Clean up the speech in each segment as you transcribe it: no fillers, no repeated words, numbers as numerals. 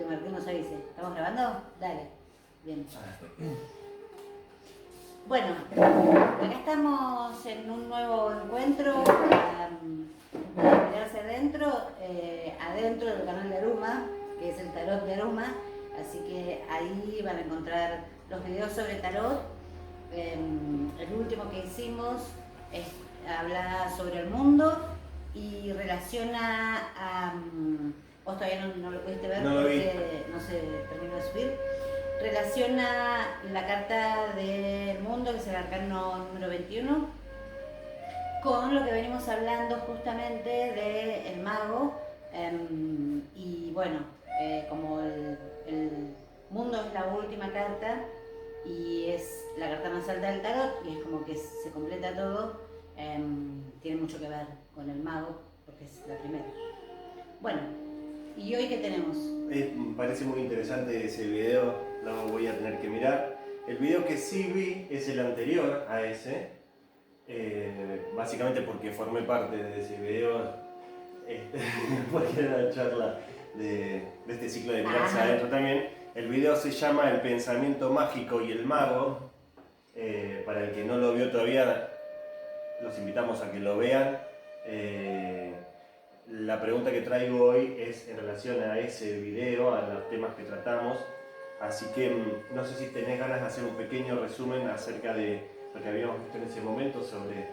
Martín nos avise. ¿Estamos grabando? Dale. Bien. Bueno, acá estamos en un nuevo encuentro para mirarse adentro del canal de Aruma, que es el tarot de Aruma. Así que ahí van a encontrar los videos sobre tarot. El último que hicimos habla sobre el mundo y relaciona a... vos todavía no lo pudiste ver porque no se terminó de subir. Relaciona la carta del mundo, que es el arcano número 21, con lo que venimos hablando justamente del mago. Y bueno, como el mundo es la última carta y es la carta más alta del tarot y es como que se completa todo, tiene mucho que ver con el mago porque es la primera. Bueno, ¿y hoy qué tenemos? Me parece muy interesante ese video, lo voy a tener que mirar. El video que sí vi es el anterior a ese, básicamente porque formé parte de ese video, porque era la charla de este ciclo de mirarse adentro también. El video se llama El pensamiento mágico y el mago. Para el que no lo vio todavía, los invitamos a que lo vean. La pregunta que traigo hoy es en relación a ese video, a los temas que tratamos. Así que no sé si tenés ganas de hacer un pequeño resumen acerca de lo que habíamos visto en ese momento sobre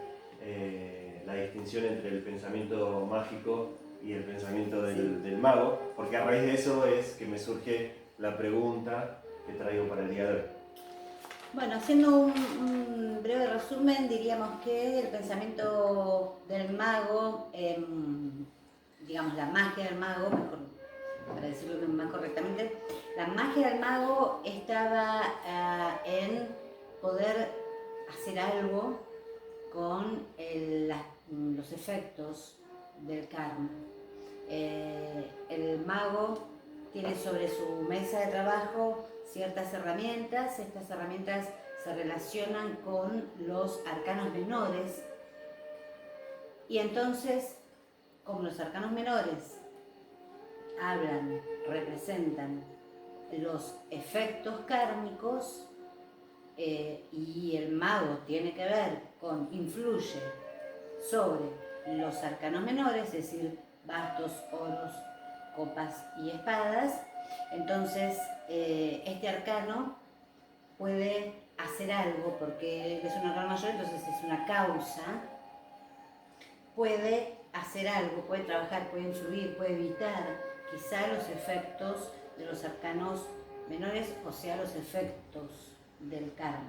la distinción entre el pensamiento mágico y el pensamiento del mago, porque a raíz de eso es que me surge la pregunta que traigo para el día de hoy. Bueno, haciendo un breve resumen, diríamos que el pensamiento del mago, digamos la magia del mago, mejor, para decirlo más correctamente, la magia del mago estaba en poder hacer algo con los efectos del karma. El mago tiene sobre su mesa de trabajo ciertas herramientas. Estas herramientas se relacionan con los arcanos menores y entonces, como los arcanos menores hablan, representan los efectos kármicos, y el mago tiene que ver con, influye sobre los arcanos menores, es decir, bastos, oros, copas y espadas. Entonces este arcano puede hacer algo porque es un arcano mayor, entonces es una causa, puede hacer algo, puede trabajar, puede influir, puede evitar quizá los efectos de los arcanos menores, o sea, los efectos del karma,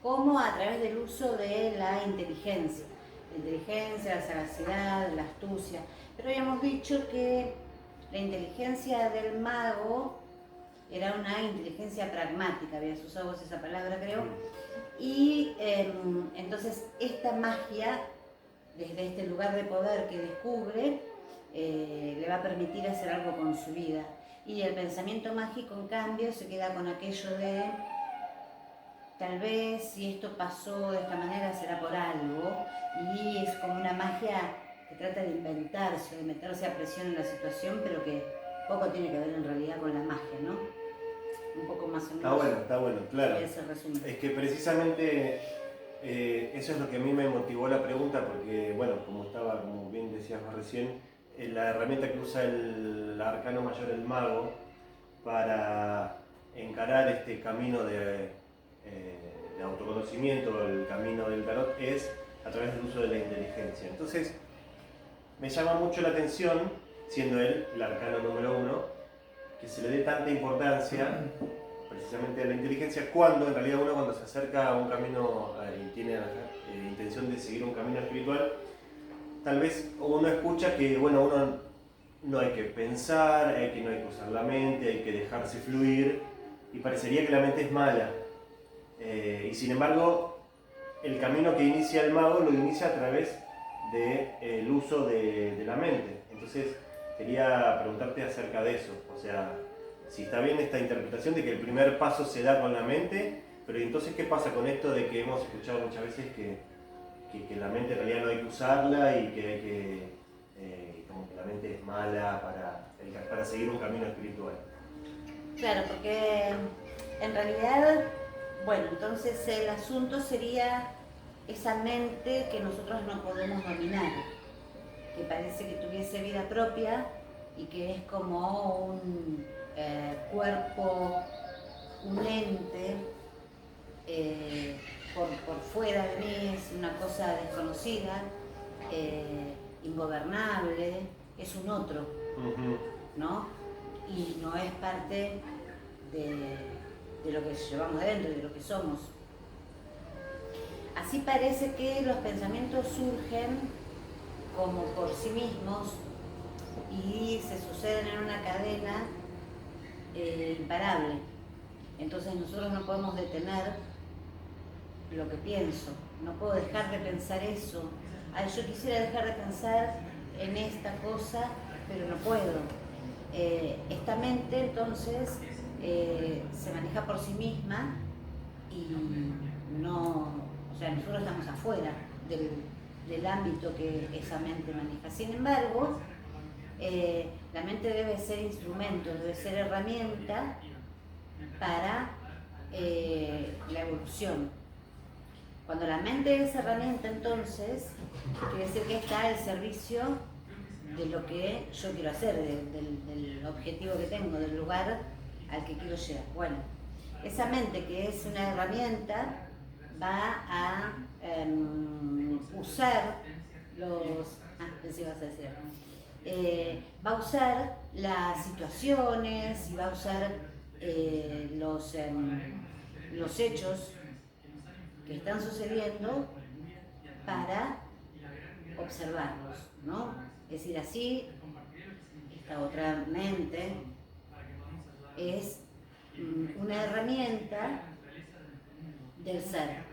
como a través del uso de la inteligencia, la sagacidad, la astucia. Pero habíamos dicho que la inteligencia del mago era una inteligencia pragmática, habías usado vos esa palabra, creo, y entonces esta magia, desde este lugar de poder que descubre, le va a permitir hacer algo con su vida. Y el pensamiento mágico, en cambio, se queda con aquello de tal vez si esto pasó de esta manera será por algo, y es como una magia que trata de inventarse, de meterse a presión en la situación, pero que poco tiene que ver en realidad con la magia, ¿no? Un poco más o menos. Está bueno, claro. Ese resumen. Es que precisamente eso es lo que a mí me motivó la pregunta, porque, bueno, como bien decías vos recién, la herramienta que usa el arcano mayor, el mago, para encarar este camino de autoconocimiento, el camino del tarot, es a través del uso de la inteligencia. Entonces, me llama mucho la atención, siendo él el arcano número 1, que se le dé tanta importancia precisamente a la inteligencia, cuando en realidad uno, cuando se acerca a un camino y tiene intención de seguir un camino espiritual, tal vez uno escucha que, bueno, uno no hay que pensar, que no hay que usar la mente, hay que dejarse fluir, y parecería que la mente es mala. Y sin embargo, el camino que inicia el mago lo inicia a través del uso de la mente. Entonces, quería preguntarte acerca de eso, o sea, si está bien esta interpretación de que el primer paso se da con la mente, pero entonces, ¿qué pasa con esto de que hemos escuchado muchas veces que la mente en realidad no hay que usarla y que hay que, como que la mente es mala para seguir un camino espiritual? Claro, porque en realidad, bueno, entonces el asunto sería esa mente que nosotros no podemos dominar, que parece que tuviese vida propia y que es como un cuerpo, un ente por fuera de mí, es una cosa desconocida, ingobernable, es un otro, ¿no? Y no es parte de lo que llevamos dentro, de lo que somos. Así parece que los pensamientos surgen como por sí mismos y se suceden en una cadena imparable. Entonces nosotros no podemos detener lo que pienso, no puedo dejar de pensar eso. Ay, yo quisiera dejar de pensar en esta cosa, pero no puedo. Esta mente entonces se maneja por sí misma y no, o sea, nosotros estamos afuera del ámbito que esa mente maneja. Sin embargo, la mente debe ser instrumento, debe ser herramienta para la evolución. Cuando la mente es herramienta, entonces, quiere decir que está al servicio de lo que yo quiero hacer, del objetivo que tengo, del lugar al que quiero llegar. Bueno, esa mente que es una herramienta va a usar los... pensé que ibas a decir. Va a usar las situaciones y va a usar los hechos que están sucediendo para observarlos, ¿no? Es decir, así, esta otra mente es una herramienta del ser,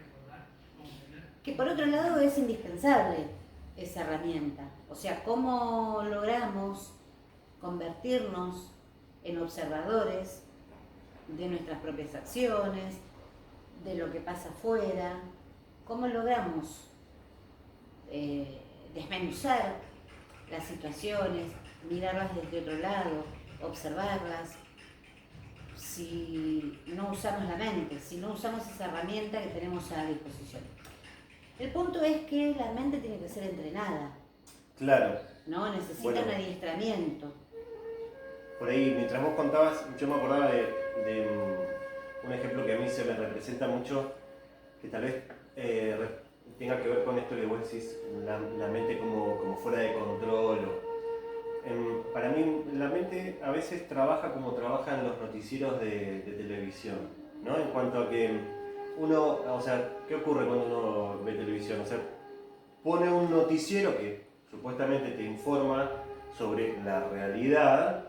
que por otro lado es indispensable esa herramienta. O sea, ¿cómo logramos convertirnos en observadores de nuestras propias acciones, de lo que pasa afuera? ¿Cómo logramos desmenuzar las situaciones, mirarlas desde otro lado, observarlas, si no usamos la mente, si no usamos esa herramienta que tenemos a disposición? El punto es que la mente tiene que ser entrenada. Claro. ¿No? Necesita un adiestramiento. Por ahí, mientras vos contabas, yo me acordaba de un ejemplo que a mí se me representa mucho, que tal vez tenga que ver con esto que vos decís, la mente como fuera de control. Para mí, la mente a veces trabaja como trabajan los noticieros de televisión, ¿no? En cuanto a que uno, o sea, ¿qué ocurre cuando uno ve televisión? O sea, pone un noticiero que supuestamente te informa sobre la realidad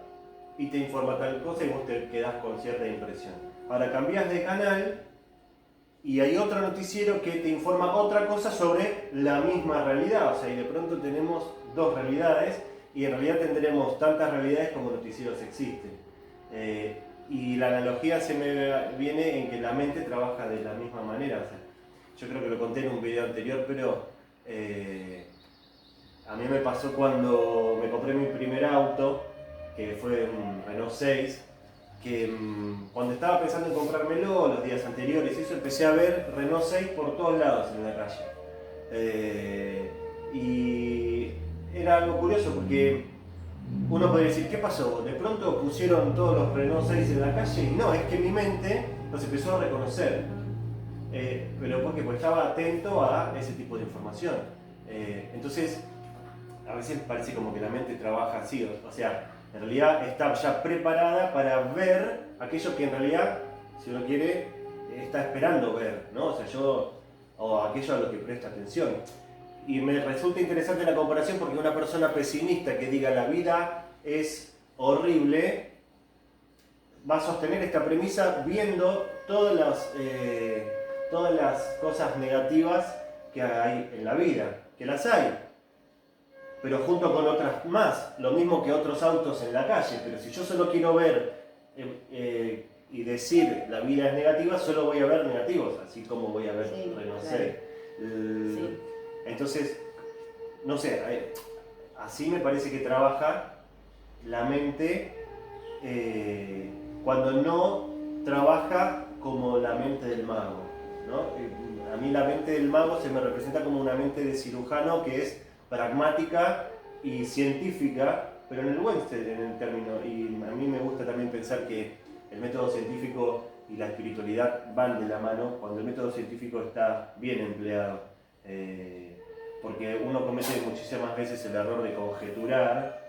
y te informa tal cosa y vos te quedás con cierta impresión. Ahora cambias de canal y hay otro noticiero que te informa otra cosa sobre la misma realidad. O sea, y de pronto tenemos dos realidades y en realidad tendremos tantas realidades como noticieros existen. Y la analogía se me viene en que la mente trabaja de la misma manera. O sea, yo creo que lo conté en un video anterior, pero a mí me pasó cuando me compré mi primer auto, que fue un Renault 6, que cuando estaba pensando en comprármelo los días anteriores, eso empecé a ver Renault 6 por todos lados en la calle. Y era algo curioso porque uno podría decir, ¿qué pasó? De pronto pusieron todos los Renault 6 en la calle y no, es que mi mente los empezó a reconocer. Pero porque pues, estaba atento a ese tipo de información. Entonces, a veces parece como que la mente trabaja así, o sea, en realidad está ya preparada para ver aquello que en realidad, si uno quiere, está esperando ver, ¿no? O sea, o aquello a lo que presta atención. Y me resulta interesante la comparación porque una persona pesimista que diga la vida es horrible, va a sostener esta premisa viendo todas las cosas negativas que hay en la vida, que las hay, pero junto con otras más, lo mismo que otros autos en la calle. Pero si yo solo quiero ver y decir la vida es negativa, solo voy a ver negativos, así como voy a ver, no sé. Sí. Entonces, no sé, así me parece que trabaja la mente cuando no trabaja como la mente del mago, ¿no? A mí la mente del mago se me representa como una mente de cirujano que es pragmática y científica, pero en el buen en el término. Y a mí me gusta también pensar que el método científico y la espiritualidad van de la mano cuando el método científico está bien empleado. Porque uno comete muchísimas veces el error de conjeturar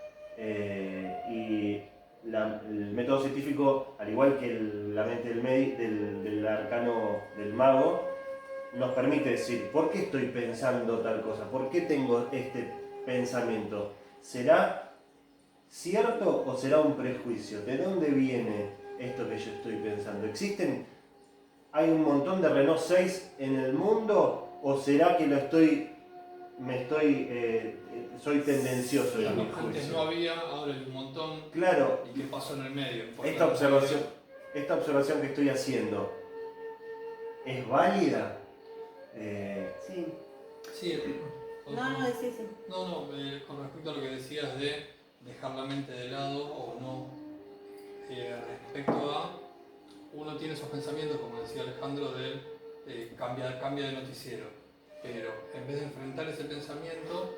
y el método científico, al igual que la mente del arcano del mago, nos permite decir, ¿por qué estoy pensando tal cosa? ¿Por qué tengo este pensamiento? ¿Será cierto o será un prejuicio? ¿De dónde viene esto que yo estoy pensando? ¿Hay un montón de Renault 6 en el mundo? ¿O será que soy tendencioso en mi juicio? Antes no había, ahora hay un montón. Claro. ¿Y qué pasó en el medio? Esta observación que estoy haciendo, ¿es válida? Sí. Sí. No, sí. No, con respecto a lo que decías de dejar la mente de lado o no, respecto a, uno tiene esos pensamientos, como decía Alejandro, de cambia de noticiero, pero en vez de enfrentar ese pensamiento,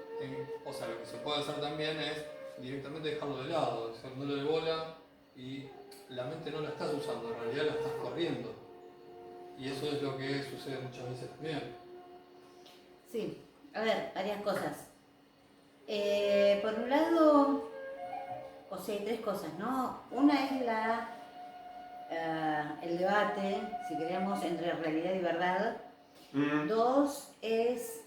o sea, lo que se puede hacer también es directamente dejarlo de lado, no de bola, y la mente no la estás usando, en realidad la estás corriendo. Y eso es lo que sucede muchas veces también. Sí, a ver, varias cosas. Por un lado, o sea, hay tres cosas, ¿no? Una es el debate, si queremos, entre realidad y verdad. Dos es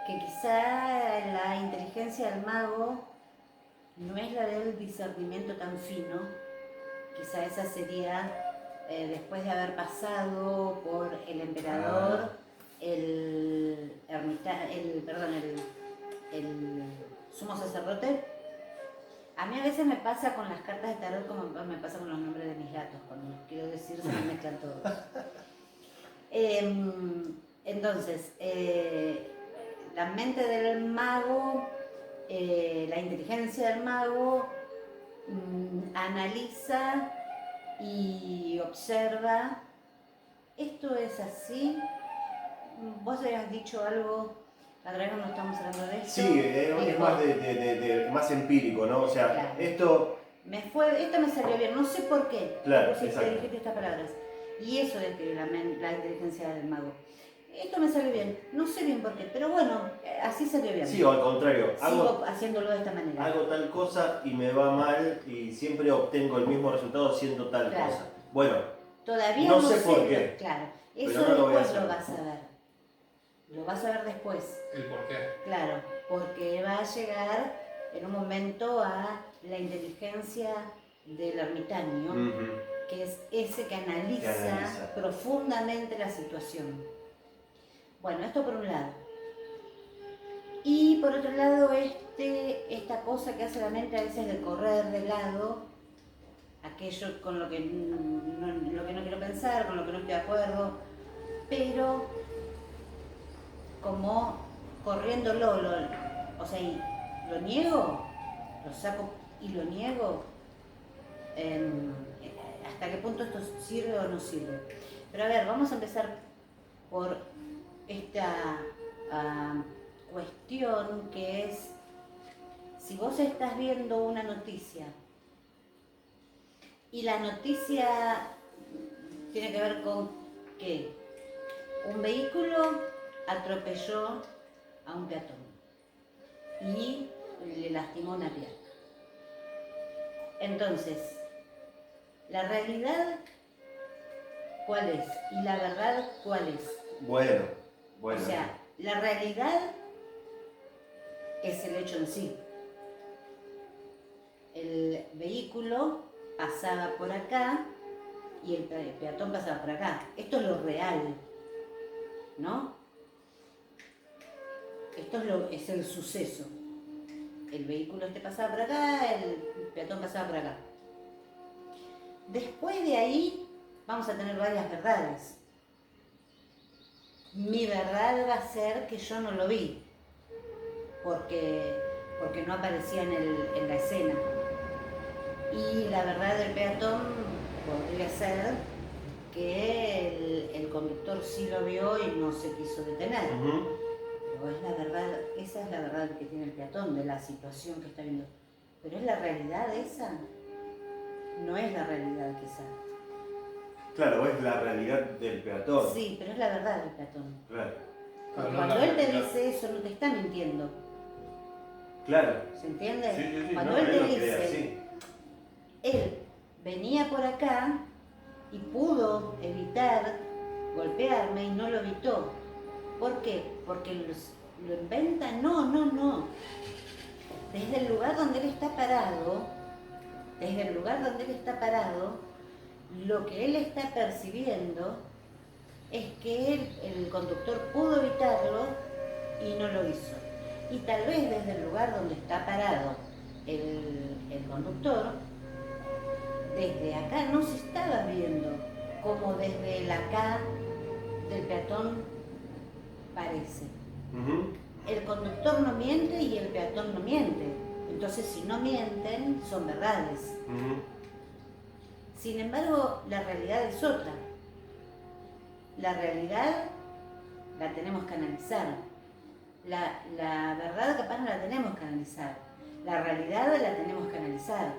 que quizá la inteligencia del mago no es la del discernimiento tan fino, quizá esa sería después de haber pasado por el emperador, el sumo sacerdote. A mí a veces me pasa con las cartas de tarot como me pasa con los nombres de mis gatos, cuando los quiero decir se me mezclan todos. Entonces, la mente del mago, la inteligencia del mago, analiza y observa. Esto es así. Vos habías dicho algo, la otra vez cuando estábamos hablando de esto. Sí, es más más empírico, ¿no? O sea, claro. esto me salió bien, no sé por qué. Claro, dijiste estas palabras. Y eso describe la inteligencia del mago. Esto me salió bien, no sé bien por qué, pero bueno, así salió bien. Sí, o al contrario, sigo haciéndolo de esta manera. Hago tal cosa y me va mal y siempre obtengo el mismo resultado haciendo tal cosa. Bueno, todavía no sé por qué. Claro, eso no después lo vas a ver. Lo vas a ver después. ¿El por qué? Claro, porque va a llegar en un momento a la inteligencia del ermitaño, que es ese que analiza profundamente la situación. Bueno, esto por un lado. Y por otro lado, esta cosa que hace la mente a veces de correr de lado, aquello con lo que no quiero pensar, con lo que no estoy de acuerdo, pero como corriéndolo, o sea, lo niego, lo saco y lo niego, hasta qué punto esto sirve o no sirve. Pero a ver, vamos a empezar por esta cuestión que es, si vos estás viendo una noticia y la noticia tiene que ver con que un vehículo atropelló a un peatón y le lastimó una pierna. Entonces, ¿la realidad cuál es? ¿Y la verdad cuál es? Bueno. O sea, la realidad es el hecho en sí. El vehículo pasaba por acá y el peatón pasaba por acá. Esto es lo real, ¿no? Esto es el suceso. El vehículo pasaba por acá, el peatón pasaba por acá. Después de ahí vamos a tener varias verdades. Mi verdad va a ser que yo no lo vi, porque no aparecía en la escena. Y la verdad del peatón podría ser que el conductor sí lo vio y no se quiso detener. Pero es la verdad, esa es la verdad que tiene el peatón, de la situación que está viendo. Pero ¿es la realidad esa? No es la realidad quizá. Claro, es la realidad del peatón. Sí, pero es la verdad del peatón. Claro. Claro, no Cuando la él te realidad. dice eso, no te está mintiendo. Claro. ¿Se entiende? Sí, Cuando no, él te lo cree dice, así. él venía por acá y pudo evitar golpearme y no lo evitó. ¿Por qué? Porque lo inventa. No, no, no. Desde el lugar donde él está parado, lo que él está percibiendo es que el conductor pudo evitarlo y no lo hizo. Y tal vez desde el lugar donde está parado el conductor, desde acá no se estaba viendo como desde el acá del peatón parece. El conductor no miente y el peatón no miente. Entonces, si no mienten, son verdades. Sin embargo, la realidad es otra. La realidad la tenemos que analizar. La verdad capaz no la tenemos que analizar. La realidad la tenemos que analizar.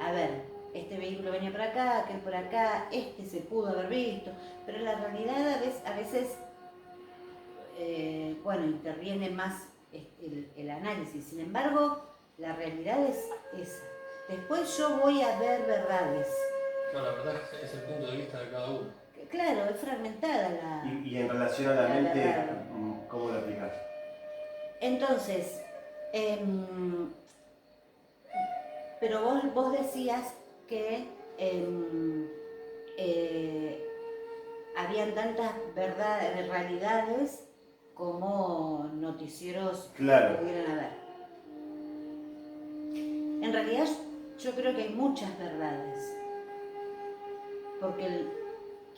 A ver, este vehículo venía por acá, aquel por acá, este se pudo haber visto, pero la realidad a veces bueno, interviene más el análisis. Sin embargo, la realidad es esa. Después yo voy a ver verdades. Claro, la verdad es el punto de vista de cada uno. Claro, es fragmentada la... Y en relación a la mente, verdad. ¿cómo lo aplicas? Entonces, pero vos decías que habían tantas realidades como noticieros Claro. que pudieran haber. En realidad yo creo que hay muchas verdades, porque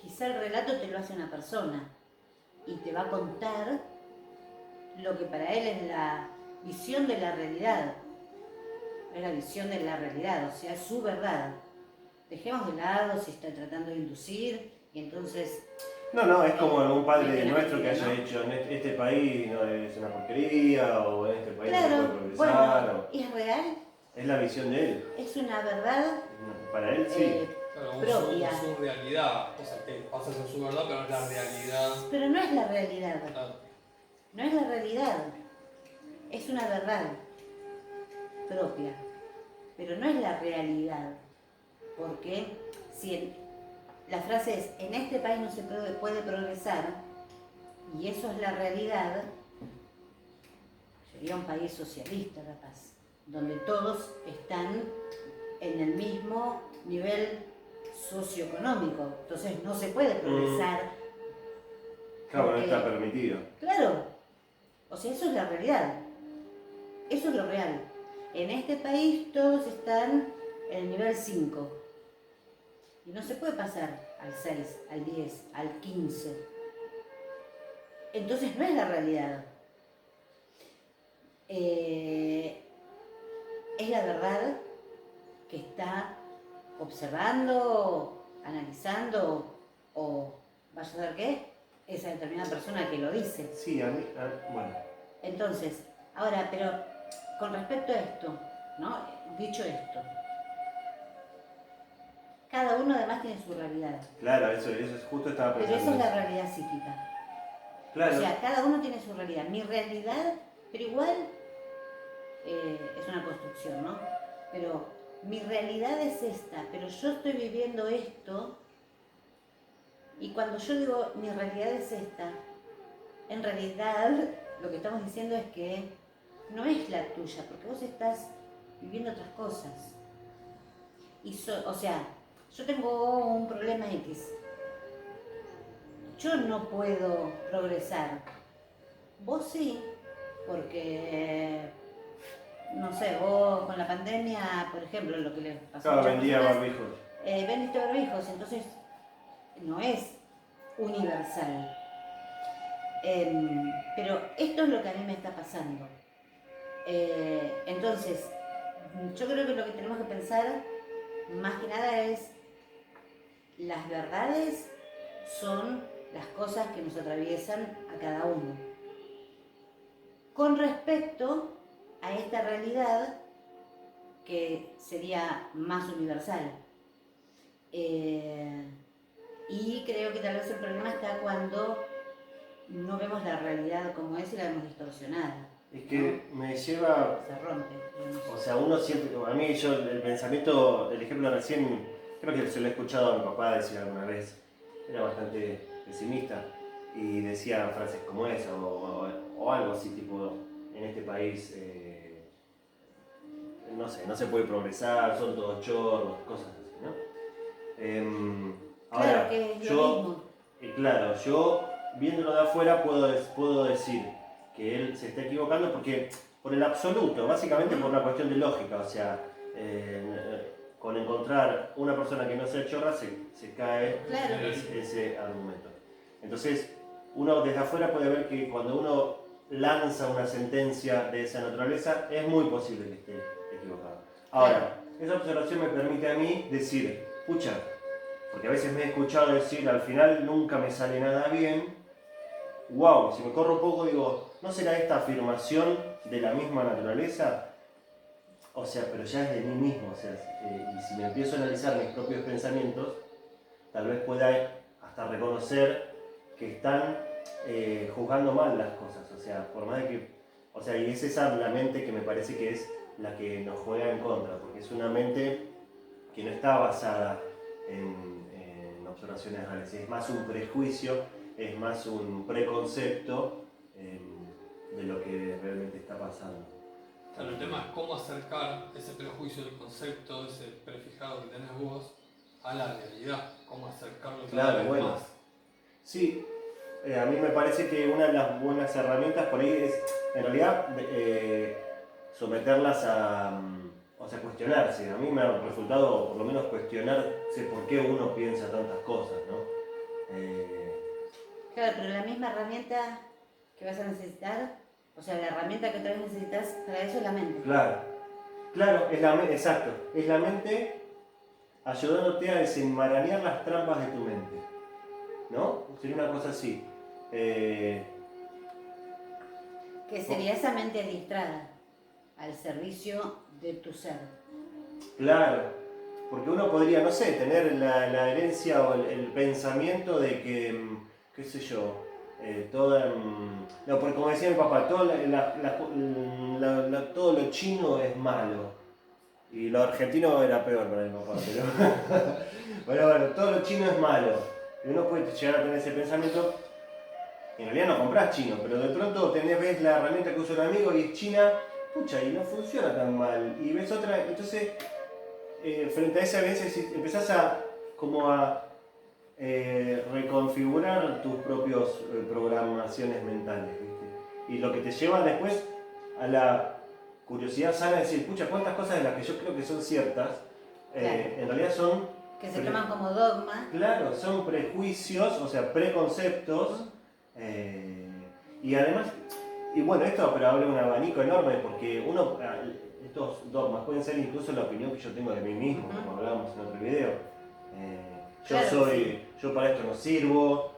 quizá el relato te lo hace una persona y te va a contar lo que para él es la visión de la realidad, es la visión de la realidad, o sea, su verdad. Dejemos de lado si está tratando de inducir y entonces... No, es como algún padre es nuestro que mentira, haya ¿no? dicho en este país no es una porquería o en este país no se Claro, puede progresar. bueno, ¿es real? Es la visión de él. Es una verdad Para él sí. Claro, propia. su realidad, o sea, que pasa a ser su verdad, pero es la realidad. Pero no es la realidad, Claro. no es la realidad, es una verdad propia, pero no es la realidad, porque si la frase es, en este país no se puede progresar, y eso es la realidad, sería un país socialista capaz, donde todos están en el mismo nivel socioeconómico, entonces no se puede progresar. Claro, no porque, está permitido. claro, o sea, eso es la realidad, eso es lo real. En este país todos están en el nivel 5 y no se puede pasar al 6, al 10, al 15. Entonces no es la realidad. Es la verdad que está observando, analizando o vaya a saber qué, esa determinada persona que lo dice. Sí, bueno. Entonces, ahora, pero con respecto a esto, ¿no? Dicho esto, cada uno además tiene su realidad. Claro, eso es justo estaba Pero pensando. esa es la realidad psíquica. Claro. O sea, cada uno tiene su realidad. Mi realidad, pero igual es una construcción, ¿no? Pero mi realidad es esta, pero yo estoy viviendo esto y cuando yo digo mi realidad es esta, en realidad lo que estamos diciendo es que no es la tuya, porque vos estás viviendo otras cosas. O sea, yo tengo un problema X. Yo no puedo progresar. Vos sí, porque, no sé, vos con la pandemia, por ejemplo, lo que le pasó a Claro, muchas vendía personas, barbijos. vendiste barbijos, entonces no es universal. Pero esto es lo que a mí me está pasando. Entonces, Yo creo que lo que tenemos que pensar, más que nada, es las verdades son las cosas que nos atraviesan a cada uno. Con respecto a esta realidad que sería más universal. Y creo que tal vez el problema está cuando no vemos la realidad como es y la vemos distorsionada. Es que me lleva, Se rompe. o sea, uno siempre, a mí yo el pensamiento, el ejemplo recién, creo que se lo he escuchado a mi papá decir alguna vez, era bastante pesimista y decía frases como esa o algo así tipo, en este país, no sé, no se puede progresar, son todos chorros, cosas así, ¿no? Ahora, Claro que es lo mismo. claro, yo viéndolo de afuera puedo decir que él se está equivocando porque por el absoluto, básicamente por una cuestión de lógica, o sea, con encontrar una persona que no sea chorra se cae Claro. ese argumento. Entonces, uno desde afuera puede ver que cuando uno lanza una sentencia de esa naturaleza, es muy posible que esté equivocado. Ahora, esa observación me permite a mí decir, pucha, porque a veces me he escuchado decir, al final nunca me sale nada bien. Wow, si me corro un poco digo, ¿no será esta afirmación de la misma naturaleza? O sea, pero ya es de mí mismo, o sea, y si me empiezo a analizar mis propios pensamientos, tal vez pueda hasta reconocer que están juzgando mal las cosas, o sea, por más de que, o sea, y es esa la mente que me parece que es la que nos juega en contra, porque es una mente que no está basada en observaciones reales, es más un prejuicio, es más un preconcepto de lo que realmente está pasando. Claro, el tema es cómo acercar ese prejuicio, el concepto, ese prefijado que tenés vos, a la realidad, cómo acercarlo cada vez más. Sí, a mí me parece que una de las buenas herramientas por ahí es, en realidad, someterlas a, o sea, cuestionarse. A mí me ha resultado, por lo menos, cuestionarse por qué uno piensa tantas cosas, ¿no? Claro, pero la misma herramienta que vas a necesitar, o sea, la herramienta que otra vez necesitas para eso es la mente. Claro, es la mente, exacto. Es la mente ayudándote a desenmarañar las trampas de tu mente, ¿no? Sería una cosa así. Que sería esa mente adiestrada al servicio de tu ser. Claro, porque uno podría, no sé, tener la herencia o el pensamiento de que, qué sé yo, no, porque como decía mi papá, todo lo chino es malo. Y lo argentino era peor para mi papá, pero bueno, todo lo chino es malo. Y uno puede llegar a tener ese pensamiento. En realidad no compras chino, pero de pronto ves la herramienta que usa un amigo y es china, pucha, y no funciona tan mal. Y ves otra, entonces, frente a esa veces empezás a reconfigurar tus propias programaciones mentales, ¿viste? Y lo que te lleva después a la curiosidad sana de decir, pucha, cuántas cosas de las que yo creo que son ciertas, Claro. en realidad son... Que se toman como dogma. Claro, son prejuicios, o sea, preconceptos, y además, y bueno, esto pero abre un abanico enorme porque estos dogmas pueden ser incluso la opinión que yo tengo de mí mismo, como hablábamos en otro video. Claro, Yo para esto no sirvo,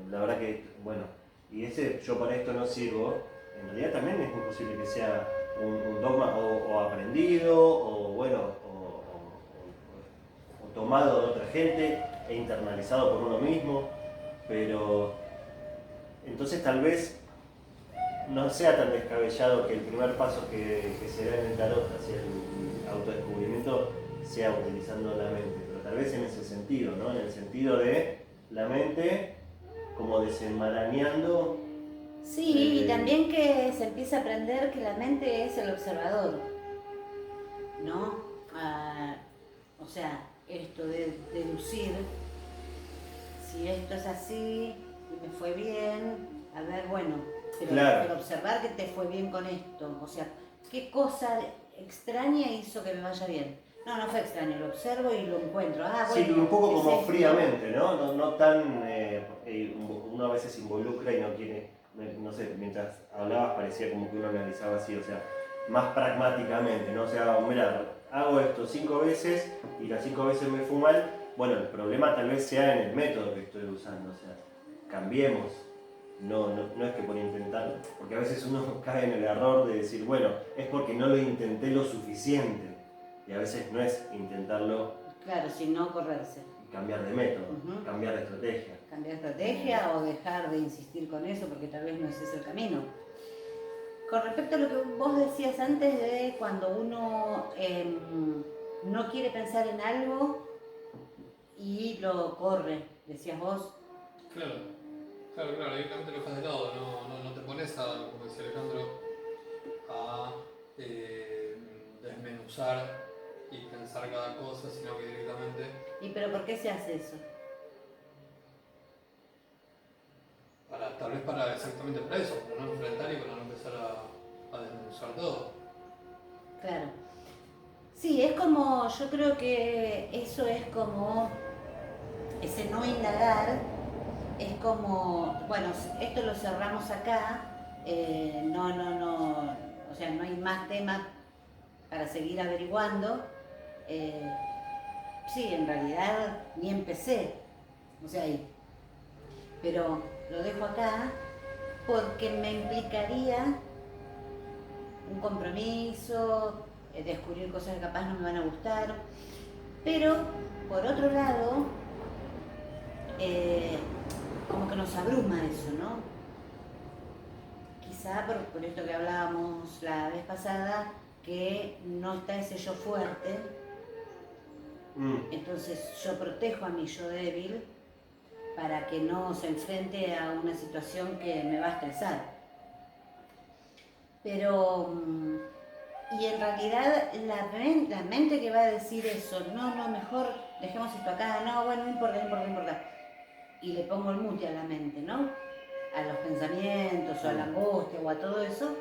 la verdad que, bueno, y ese yo para esto no sirvo, en realidad también es muy posible que sea un dogma o aprendido, o bueno, o tomado de otra gente e internalizado por uno mismo, pero entonces tal vez no sea tan descabellado que el primer paso que se da en el tarot hacia el autodescubrimiento sea utilizando la mente, pero tal vez en ese sentido, ¿no? En el sentido de la mente como desenmarañando. Sí, y también que se empieza a aprender que la mente es el observador, ¿no? O sea, esto de deducir, si esto es así y me fue bien, a ver, bueno, pero observar que te fue bien con esto, o sea, ¿qué cosa extraña hizo que me vaya bien? No fue extraño, lo observo y lo encuentro. Bueno, Sí, un poco como esto. fríamente, ¿no? No tan... uno a veces se involucra y no quiere... No sé, mientras hablabas parecía como que uno analizaba así, o sea, más pragmáticamente, ¿no? O sea, mira, hago esto 5 veces y las 5 veces me fue mal. Bueno, el problema tal vez sea en el método que estoy usando, o sea, cambiemos. No es que por intentar, porque a veces uno cae en el error de decir, bueno, es porque no lo intenté lo suficiente. Y a veces no es intentarlo. Claro, sino correrse. Cambiar de método, cambiar de estrategia. Cambiar de estrategia o dejar de insistir con eso porque tal vez no ese es el camino. Con respecto a lo que vos decías antes de cuando uno no quiere pensar en algo y lo corre, decías vos. Claro, directamente lo dejas de lado, no te pones a, como decía Alejandro, a desmenuzar y pensar cada cosa, sino que directamente... ¿Y pero por qué se hace eso? Tal vez exactamente para eso, para no enfrentar y para no empezar a desmenuzar todo. Claro. Sí, es como, yo creo que eso es como, ese no indagar, es como, bueno, esto lo cerramos acá, o sea, no hay más tema para seguir averiguando. Sí, en realidad ni empecé, o sea, pero lo dejo acá porque me implicaría un compromiso, descubrir cosas que capaz no me van a gustar, pero por otro lado, como que nos abruma eso, ¿no? Quizá por esto que hablábamos la vez pasada, que no está ese yo fuerte, entonces yo protejo a mi yo débil para que no se enfrente a una situación que me va a estresar. Pero, y en realidad la mente que va a decir eso, no, mejor dejemos esto acá, no, bueno, no importa. Y le pongo el mute a la mente, ¿no? A los pensamientos, o a la angustia, o a todo eso.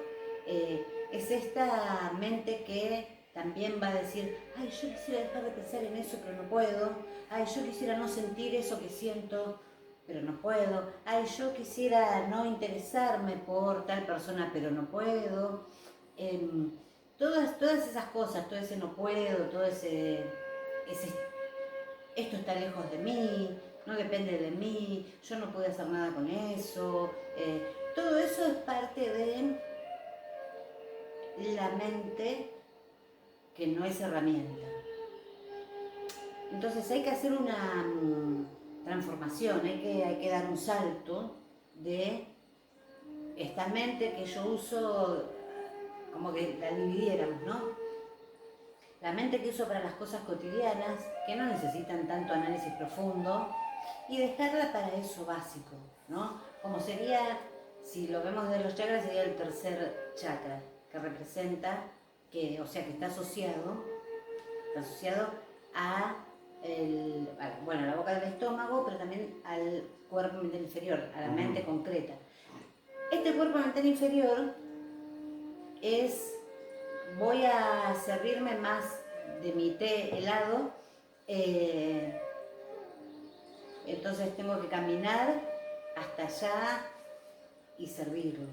Es esta mente que también va a decir, ay, yo quisiera dejar de pensar en eso, pero no puedo. Ay, yo quisiera no sentir eso que siento, pero no puedo. Ay, yo quisiera no interesarme por tal persona, pero no puedo. Todas esas cosas, todo ese no puedo, todo ese esto está lejos de mí, no depende de mí, yo no puedo hacer nada con eso. Todo eso es parte de la mente que no es herramienta. Entonces hay que hacer una transformación, hay que dar un salto de esta mente que yo uso, como que la dividiéramos, ¿no? La mente que uso para las cosas cotidianas, que no necesitan tanto análisis profundo, y dejarla para eso básico, ¿no? Como sería, si lo vemos de los chakras, sería el tercer chakra, que representa, o sea, que está asociado a la boca del estómago, pero también al cuerpo mental inferior, a la mente concreta. Este cuerpo mental inferior voy a servirme más de mi té helado, entonces tengo que caminar hasta allá y servirlo.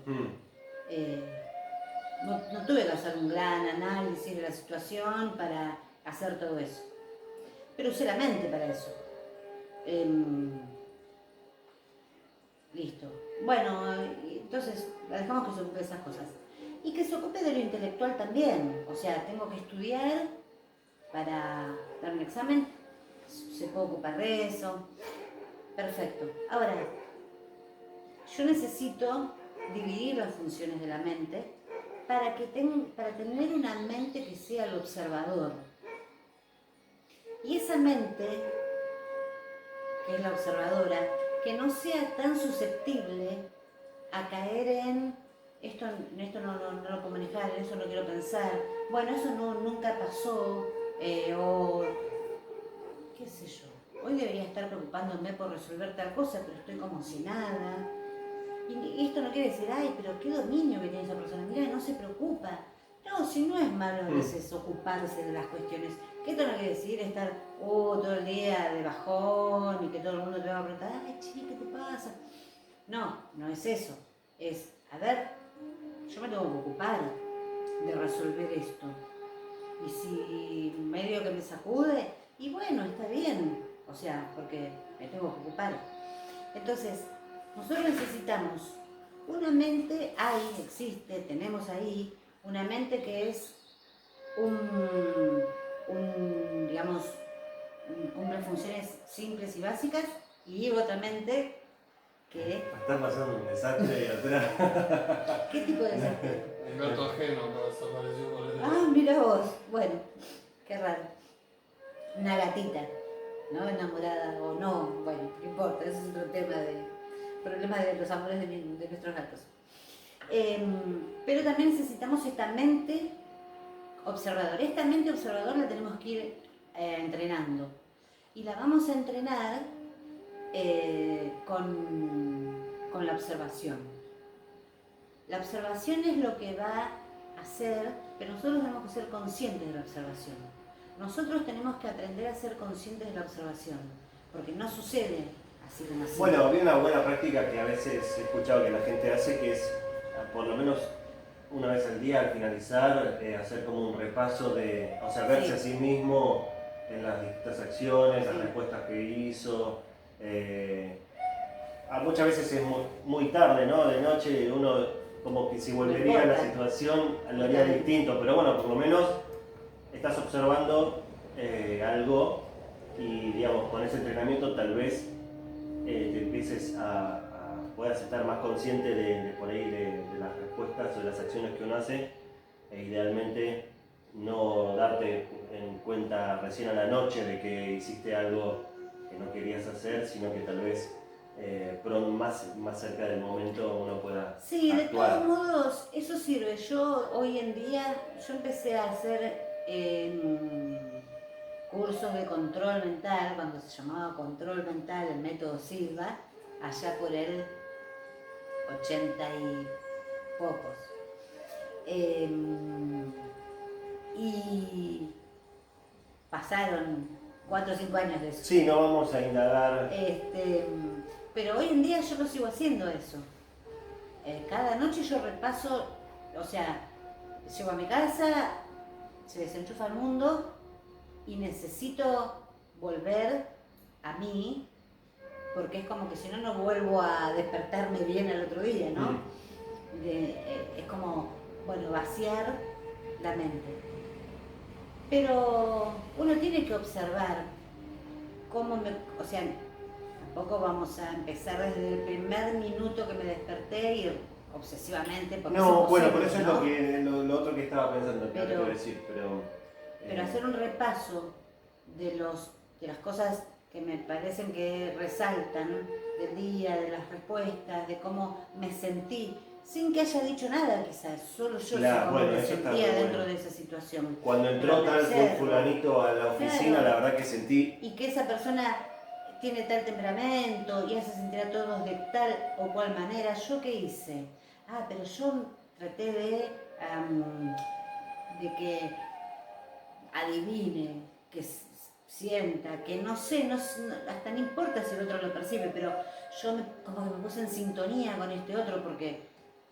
No tuve que hacer un gran análisis de la situación para hacer todo eso, pero usé la mente para eso. Listo. Bueno, entonces la dejamos que se ocupe de esas cosas. Y que se ocupe de lo intelectual también. O sea, tengo que estudiar para dar un examen, se puede ocupar de eso. Perfecto. Ahora, yo necesito dividir las funciones de la mente para tener una mente que sea el observador. Y esa mente, que es la observadora, que no sea tan susceptible a caer en esto no lo puedo manejar, en eso no quiero pensar, bueno, eso nunca pasó, o qué sé yo, hoy debería estar preocupándome por resolver tal cosa, pero estoy como si nada. Y esto no quiere decir, ay, pero qué dominio que tiene esa persona, mira, no se preocupa. No, si no es malo a veces ocuparse de las cuestiones. Que esto no quiere decir estar todo el día de bajón y que todo el mundo te va a preguntar, ay, che, ¿qué te pasa? No es eso. Es, a ver, yo me tengo que ocupar. de resolver esto. Y si medio que me sacude, y bueno, está bien, o sea, porque me tengo que ocupar. Entonces, nosotros necesitamos una mente, existe, tenemos ahí, una mente que es digamos, cumple funciones simples y básicas, y otra mente que... Está pasando un desastre ahí atrás. ¿Qué tipo de desastre? Un gato ajeno que desapareció por ese Ah, mira vos, bueno, qué raro. Una gatita, ¿no? Enamorada o no, bueno, no importa, ese es otro problema de los amores de nuestros gatos. Pero también necesitamos esta mente observadora. Esta mente observadora la tenemos que ir entrenando. Y la vamos a entrenar con la observación. La observación es lo que va a hacer, pero nosotros tenemos que ser conscientes de la observación. Nosotros tenemos que aprender a ser conscientes de la observación, porque no sucede así como así. Bueno, había una buena práctica que a veces he escuchado que la gente hace, que es por lo menos una vez al día al finalizar, hacer como un repaso de, o sea, verse a sí mismo en las distintas acciones, las respuestas que hizo. Muchas veces es muy tarde, ¿no? De noche, uno como que si volvería a la situación lo haría distinto, pero bueno, por lo menos estás observando algo y digamos, con ese entrenamiento tal vez te empieces puedas estar más consciente de por ahí de las respuestas o de las acciones que uno hace, e idealmente no darte en cuenta recién a la noche de que hiciste algo que no querías hacer, sino que tal vez más cerca del momento uno pueda sí, actuar. de todos modos, eso sirve. Yo hoy en día, yo empecé a hacer cursos de control mental, cuando se llamaba control mental, el método Silva, allá por el 80 y pocos. Y pasaron 4 o 5 años de eso. Sí, no vamos a indagar. Pero hoy en día yo lo sigo haciendo eso. Cada noche yo repaso, o sea, llego a mi casa, se desenchufa el mundo y necesito volver a mí, porque es como que si no, no vuelvo a despertarme bien al otro día, ¿no? Es como, bueno, vaciar la mente. Pero uno tiene que observar o sea, tampoco vamos a empezar desde el primer minuto que me desperté y obsesivamente. No, bueno, por eso ¿no? es lo otro que estaba pensando, que quiero decir, pero hacer un repaso de las cosas que me parecen que resaltan del día, de las respuestas, de cómo me sentí, sin que haya dicho nada quizás, solo yo sé cómo me sentía dentro de esa situación. Cuando entró tal fulanito a la oficina, la verdad que sentí... Y que esa persona tiene tal temperamento y hace sentir a todos de tal o cual manera. ¿Yo qué hice? Pero yo traté de que adivine, que sienta, que no sé, hasta no importa si el otro lo percibe, pero yo como que me puse en sintonía con este otro, porque,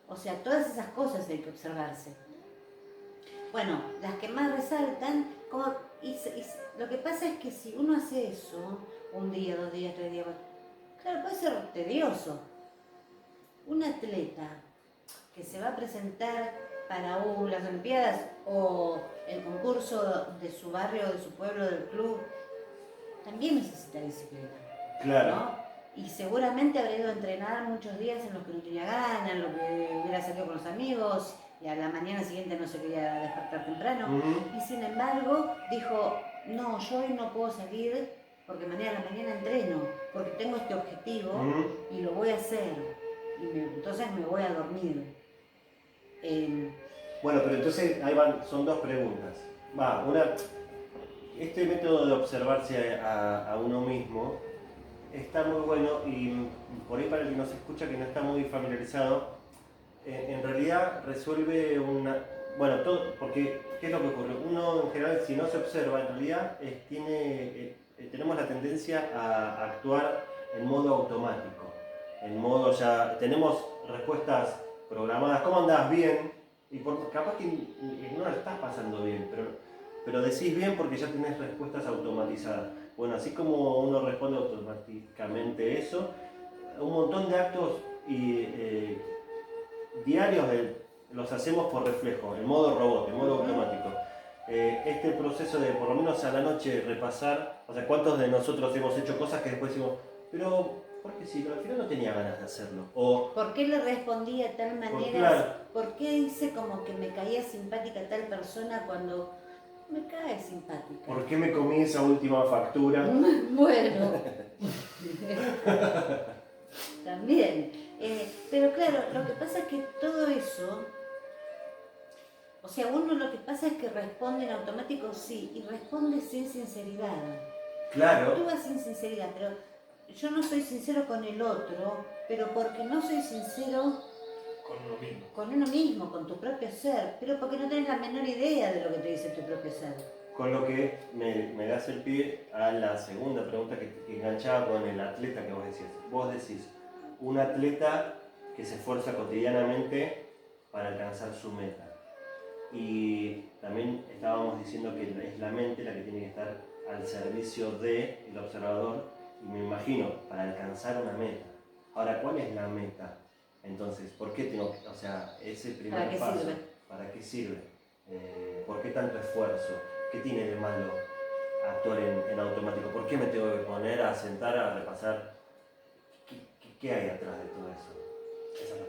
o sea, todas esas cosas hay que observarse. Bueno, las que más resaltan, lo que pasa es que si uno hace eso, 1 día, 2 días, 3 días, claro, puede ser tedioso. Un atleta que se va a presentar para las Olimpiadas o el concurso de su barrio, de su pueblo, del club, también necesita disciplina. Claro. ¿No? Y seguramente habrá ido a entrenar muchos días en los que no tenía ganas, en los que hubiera salido con los amigos y a la mañana siguiente no se quería despertar temprano. Y sin embargo dijo, no, yo hoy no puedo salir porque mañana a la mañana entreno, porque tengo este objetivo y lo voy a hacer. Entonces me voy a dormir. Bueno, pero entonces ahí son 2 preguntas. Este método de observarse a uno mismo está muy bueno, y por ahí para el que nos escucha que no está muy familiarizado, en realidad resuelve porque ¿qué es lo que ocurre? Uno en general, si no se observa, en realidad tenemos la tendencia a actuar en modo automático, tenemos respuestas programadas. ¿Cómo andás? Bien. Y capaz que no la estás pasando bien, pero decís bien porque ya tenés respuestas automatizadas. Bueno, así como uno responde automáticamente eso, un montón de actos diarios los hacemos por reflejo, en modo robot, en modo automático. Este proceso de por lo menos a la noche repasar, o sea, ¿cuántos de nosotros hemos hecho cosas que después decimos, pero porque sí, pero al final no tenía ganas de hacerlo? O, ¿por qué le respondí de tal manera? claro. ¿Por qué hice como que me caía simpática tal persona cuando me cae simpática? ¿Por qué me comí esa última factura? Bueno, también. Pero claro, lo que pasa es que todo eso, o sea, uno lo que pasa es que responde en automático sí, y responde sin sinceridad. Claro. Actúa sin sinceridad, pero yo no soy sincero con el otro, pero porque no soy sincero con uno mismo, con tu propio ser, pero porque no tenés la menor idea de lo que te dice tu propio ser. Con lo que me das el pie a la segunda pregunta que enganchaba con el atleta que vos decías. Vos decís, un atleta que se esfuerza cotidianamente para alcanzar su meta. Y también estábamos diciendo que es la mente la que tiene que estar al servicio del observador, y me imagino, para alcanzar una meta. Ahora, ¿cuál es la meta? Entonces, ¿por qué tengo que, o sea, ese primer paso? ¿Para qué sirve? ¿Para qué sirve? ¿Por qué tanto esfuerzo? ¿Qué tiene de malo actuar en automático? ¿Por qué me tengo que poner a sentar a repasar? ¿Qué hay atrás de todo eso? Esa es la